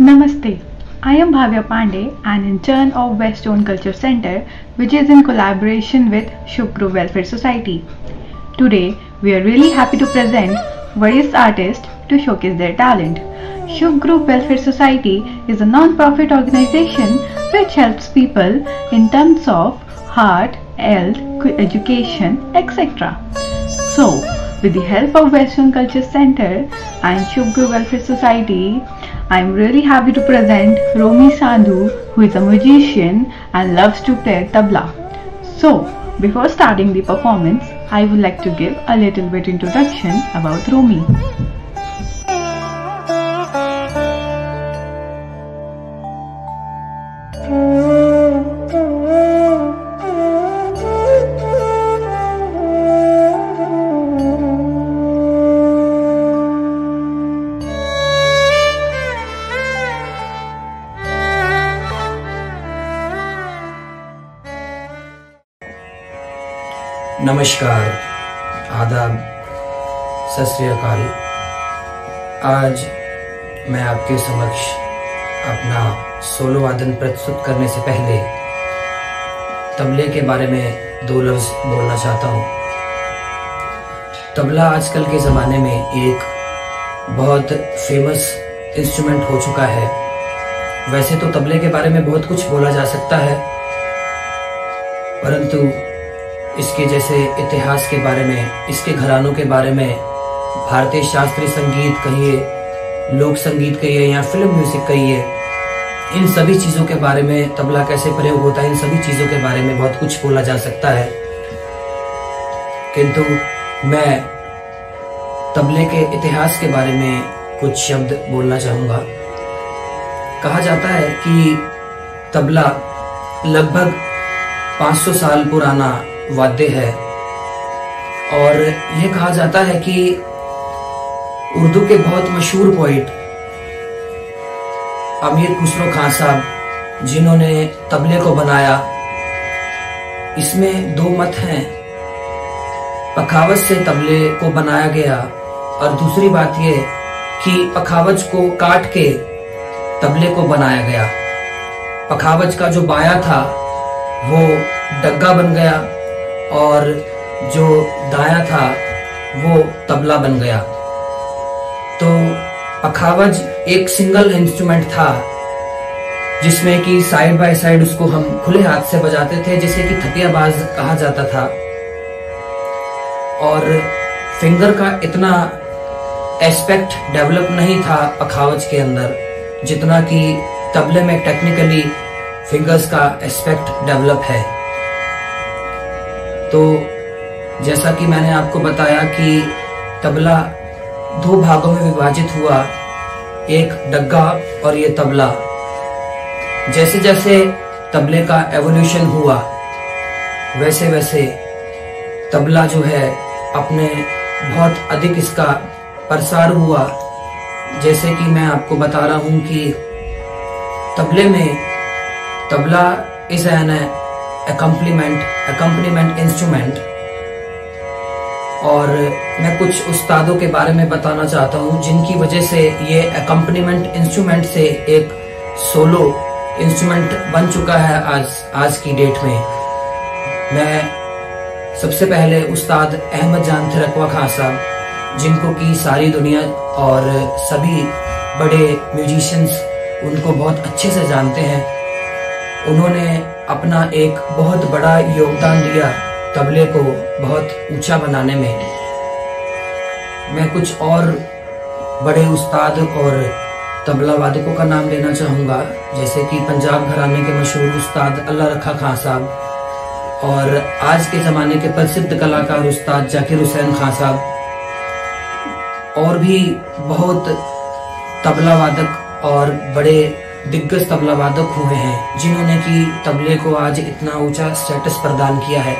Namaste. I am Bhavya Pandey, an intern of Westone Culture Center, which is in collaboration with Shubhguru Welfare Society. Today, we are really happy to present various artists to showcase their talent. Shubhguru Welfare Society is a non-profit organization which helps people in terms of heart, health, education, etc. So, with the help of Western Culture Center and Shubhguru Welfare Society, I am really happy to present Romi Sandhu, who is a musician and loves to play tabla. So, before starting the performance, I would like to give a little bit introduction about Romi. नमस्कार, आदाब, सत श्री अकाल। आज मैं आपके समक्ष अपना solo वादन प्रस्तुत करने से पहले तबले के बारे में दो लफ्ज बोलना चाहता हूँ। तबला आजकल के ज़माने में एक बहुत फेमस इंस्ट्रूमेंट हो चुका है। वैसे तो तबले के बारे में बहुत कुछ बोला जा सकता है, परंतु इसके जैसे इतिहास के बारे में, इसके घरानों के बारे में, भारतीय शास्त्रीय संगीत कहिए, लोक संगीत कहिए या फिल्म म्यूजिक कहिए, इन सभी चीज़ों के बारे में, तबला कैसे प्रयोग होता है, इन सभी चीज़ों के बारे में बहुत कुछ बोला जा सकता है। किंतु मैं तबले के इतिहास के बारे में कुछ शब्द बोलना चाहूँगा। कहा जाता है कि तबला लगभग 500 साल पुराना वाद्य है और यह कहा जाता है कि उर्दू के बहुत मशहूर पोइट अमीर खुसरो खां साहब, जिन्होंने तबले को बनाया, इसमें दो मत हैं। पखावज से तबले को बनाया गया और दूसरी बात यह कि पखावज को काट के तबले को बनाया गया। पखावज का जो बाया था वो डग्गा बन गया और जो दाया था वो तबला बन गया। तो पखावज एक सिंगल इंस्ट्रूमेंट था जिसमें कि साइड बाय साइड उसको हम खुले हाथ से बजाते थे, जिसे कि थपियाबाज कहा जाता था। और फिंगर का इतना एस्पेक्ट डेवलप नहीं था पखावज के अंदर, जितना कि तबले में टेक्निकली फिंगर्स का एस्पेक्ट डेवलप है। तो जैसा कि मैंने आपको बताया कि तबला दो भागों में विभाजित हुआ, एक डग्गा और ये तबला। जैसे जैसे तबले का एवोल्यूशन हुआ वैसे वैसे तबला जो है अपने बहुत अधिक इसका प्रसार हुआ। जैसे कि मैं आपको बता रहा हूं कि तबले में tabla is an accompaniment instrument, और मैं कुछ उस्तादों के बारे में बताना चाहता हूँ जिनकी वजह से ये अकम्पनीमेंट इंस्ट्रूमेंट से एक सोलो इंस्ट्रूमेंट बन चुका है आज की डेट में। मैं सबसे पहले उस्ताद अहमद जान थिरकवा खां साहब, जिनको कि सारी दुनिया और सभी बड़े म्यूजिशियंस उनको बहुत अच्छे से जानते हैं, उन्होंने अपना एक बहुत बड़ा योगदान दिया तबले को बहुत ऊंचा बनाने में। मैं कुछ और बड़े उस्ताद और तबला वादकों का नाम लेना चाहूँगा, जैसे कि पंजाब घराने के मशहूर उस्ताद अल्लाह रखा खां साहब, और आज के ज़माने के प्रसिद्ध कलाकार उस्ताद जाकिर हुसैन खां साहब, और भी बहुत तबला वादक और बड़े दिग्गज तबला वादक हुए हैं जिन्होंने कि तबले को आज इतना ऊंचा स्टेटस प्रदान किया है।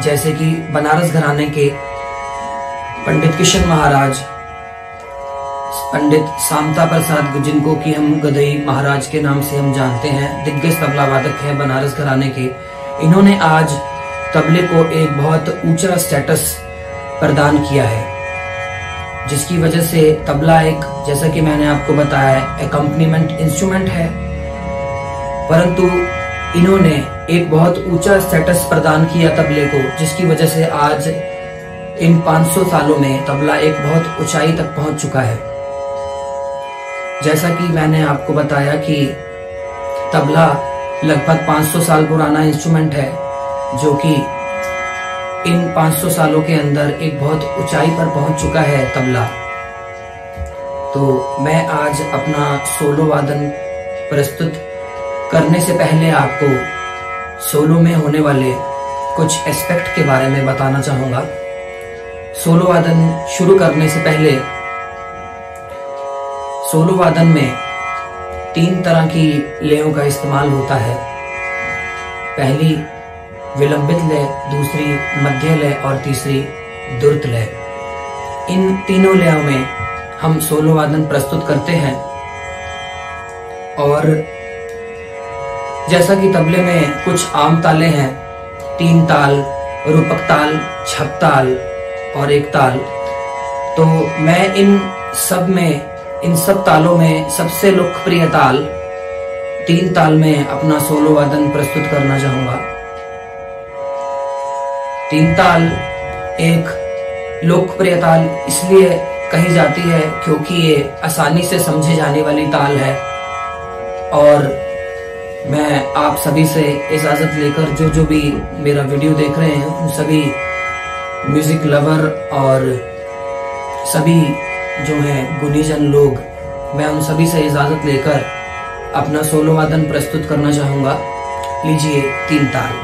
जैसे कि बनारस घराने के पंडित किशन महाराज, पंडित सामता प्रसाद, जिनको कि हम गदई महाराज के नाम से हम जानते हैं, दिग्गज तबला वादक हैं बनारस घराने के। इन्होंने आज तबले को एक बहुत ऊंचा स्टेटस प्रदान किया है। जिसकी वजह से तबला एक, जैसा कि मैंने आपको बताया, एकम्पनीमेंट इंस्ट्रूमेंट है, परंतु इन्होंने एक बहुत ऊंचा स्टेटस प्रदान किया तबले को, जिसकी वजह से आज इन 500 सालों में तबला एक बहुत ऊंचाई तक पहुंच चुका है। जैसा कि मैंने आपको बताया कि तबला लगभग 500 साल पुराना इंस्ट्रूमेंट है, जो कि इन 500 सालों के अंदर एक बहुत ऊंचाई पर पहुंच चुका है तबला। तो मैं आज अपना सोलो वादन प्रस्तुत करने से पहले आपको सोलो में होने वाले कुछ एस्पेक्ट के बारे में बताना चाहूंगा। सोलो वादन शुरू करने से पहले सोलो वादन में 3 तरह की लयों का इस्तेमाल होता है। पहली विलंबित लय, दूसरी मध्य लय और तीसरी द्रुत लय। इन तीनों लयों में हम सोलो वादन प्रस्तुत करते हैं। और जैसा कि तबले में कुछ आम ताले हैं, 3 ताल, रूपक ताल, छप ताल और एक ताल, तो मैं इन सब तालों में सबसे लोकप्रिय ताल 3 ताल में अपना सोलो वादन प्रस्तुत करना चाहूंगा। 3 ताल एक लोकप्रिय ताल इसलिए कही जाती है क्योंकि ये आसानी से समझे जाने वाली ताल है। और मैं आप सभी से इजाजत लेकर जो भी मेरा वीडियो देख रहे हैं, उन सभी म्यूजिक लवर और सभी जो हैं गुणीजन लोग, मैं उन सभी से इजाजत लेकर अपना सोलो वादन प्रस्तुत करना चाहूंगा। लीजिए 3 ताल।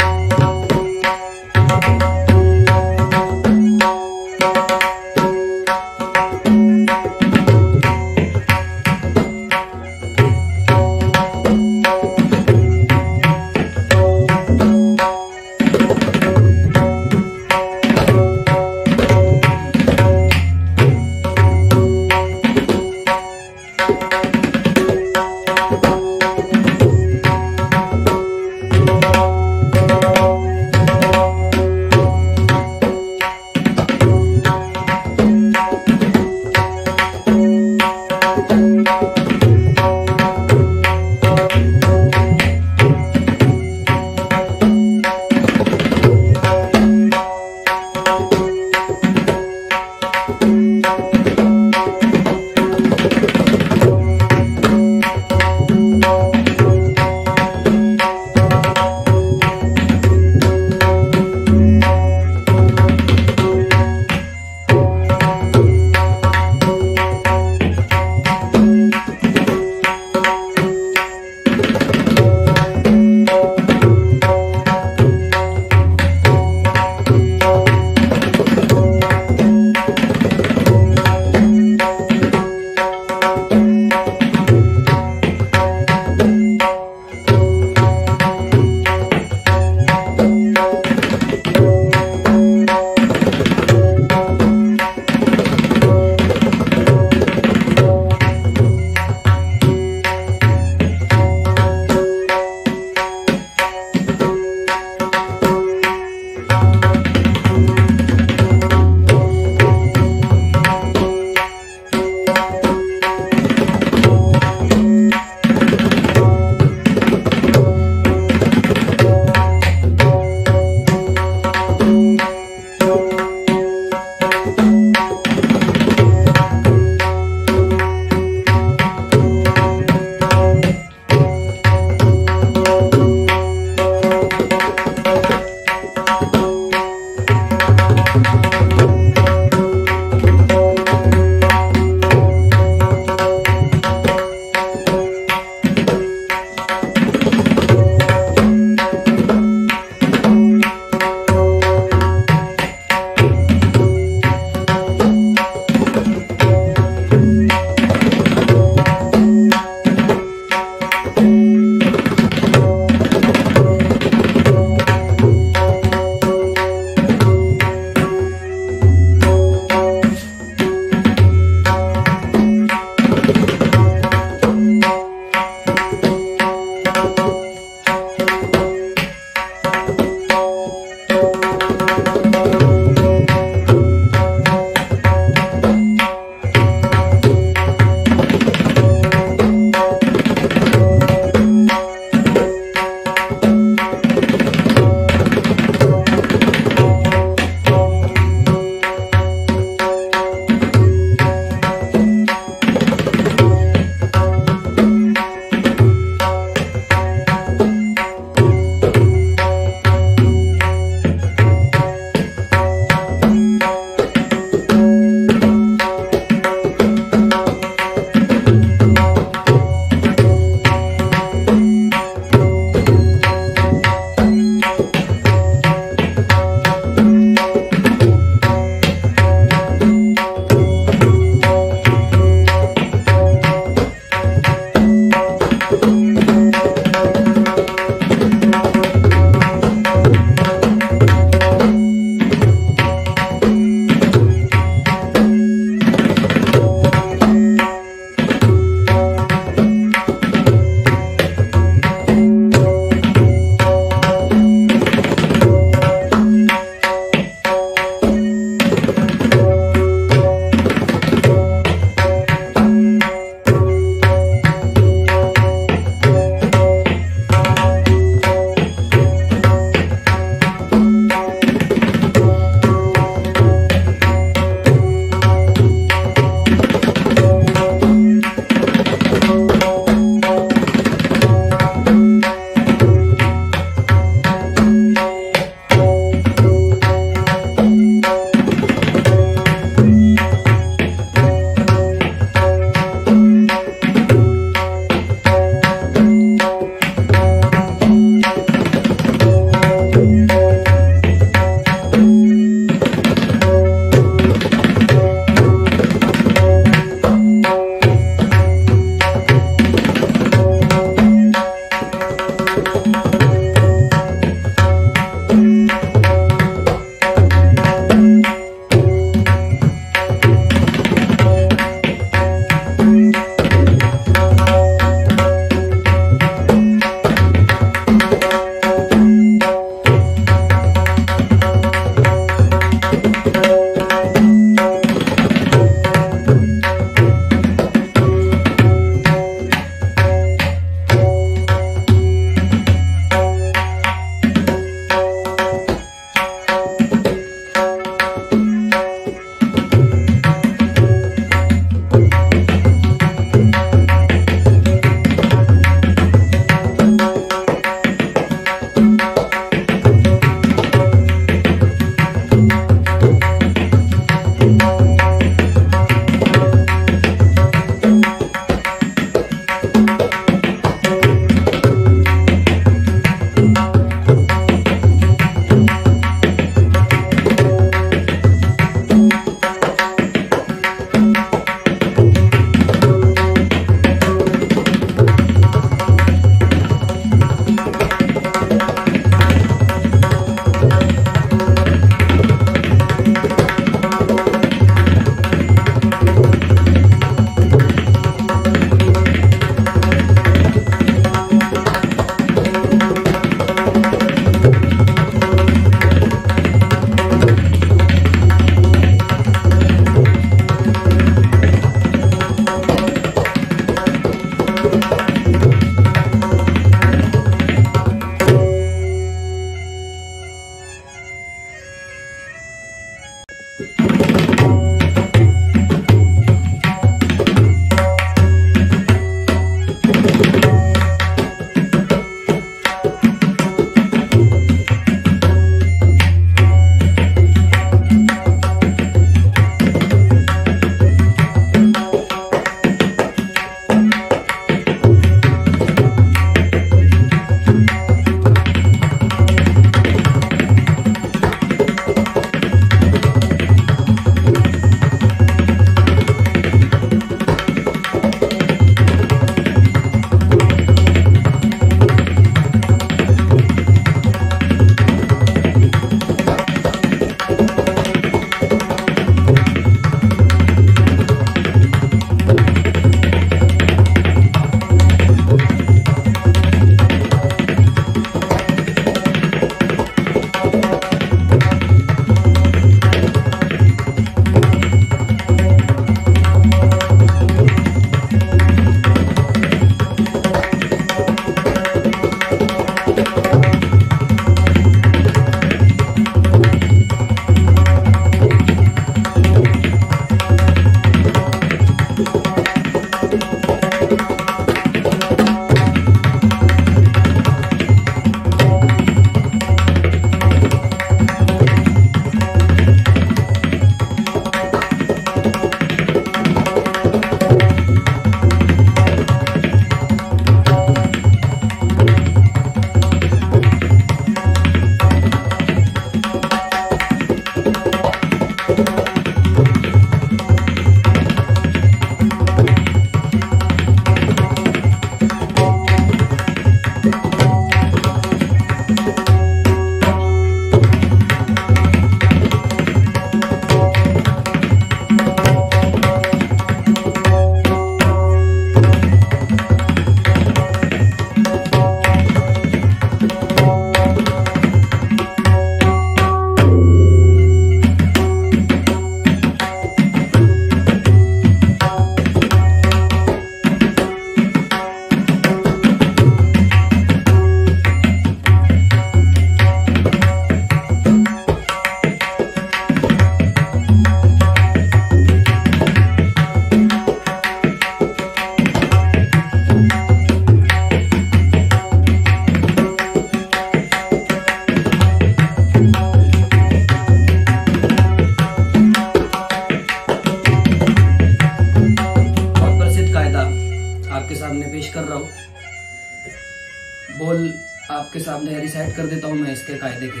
सामने रिसाइट कर देता हूँ मैं इसके कायदे के।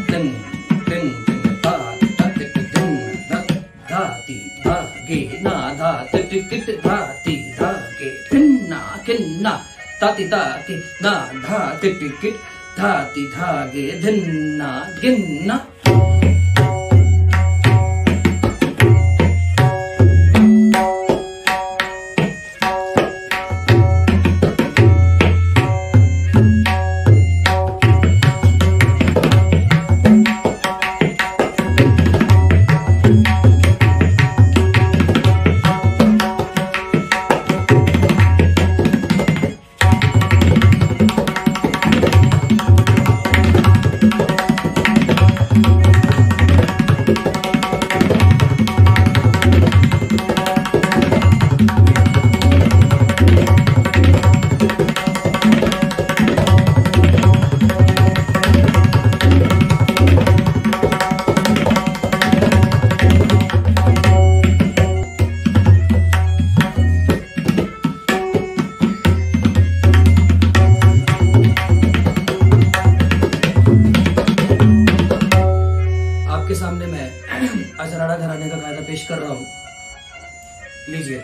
तिन तिन तिन ता ता टिक तिन धा ती धा गे ना धा टिक टिक धा ती धा गे किन्ना किन्ना ताती ताती ना धा टिक टिक धा ती धा गे धिन्ना गिन्ना। सामने मैं अजराड़ा घराने का कायदा पेश कर रहा हूं। लीजिए।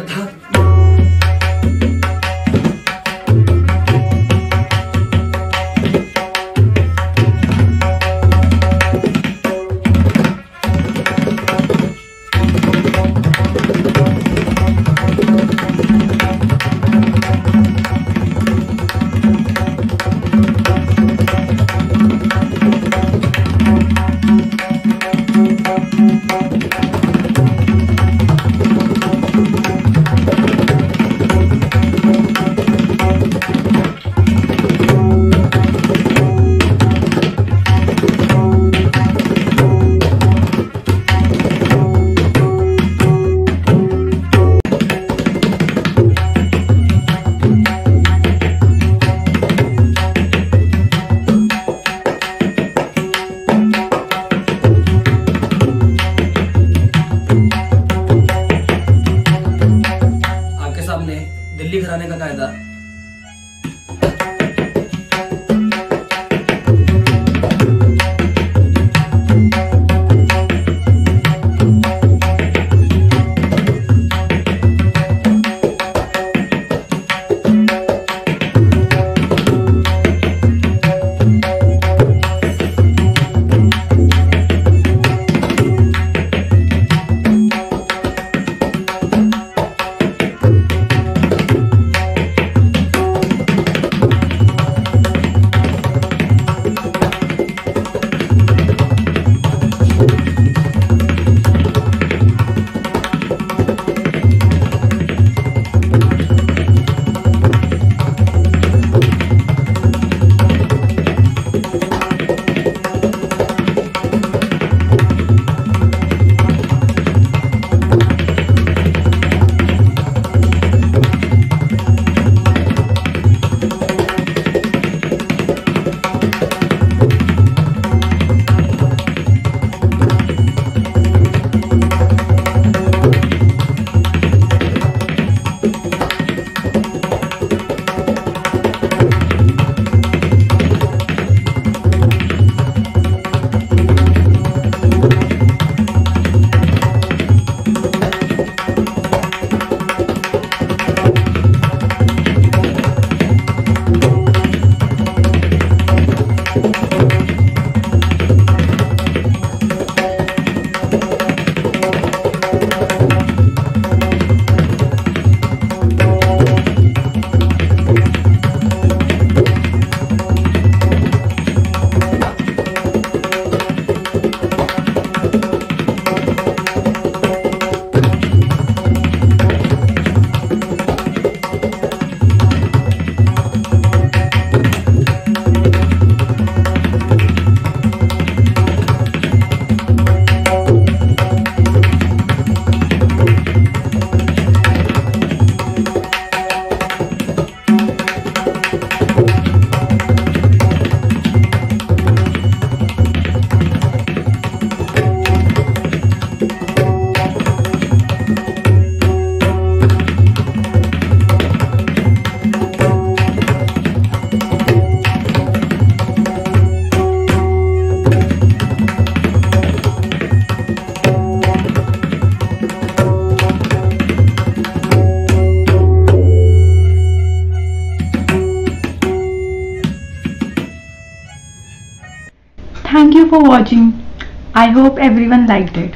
धा Thank you for watching. I hope everyone liked it.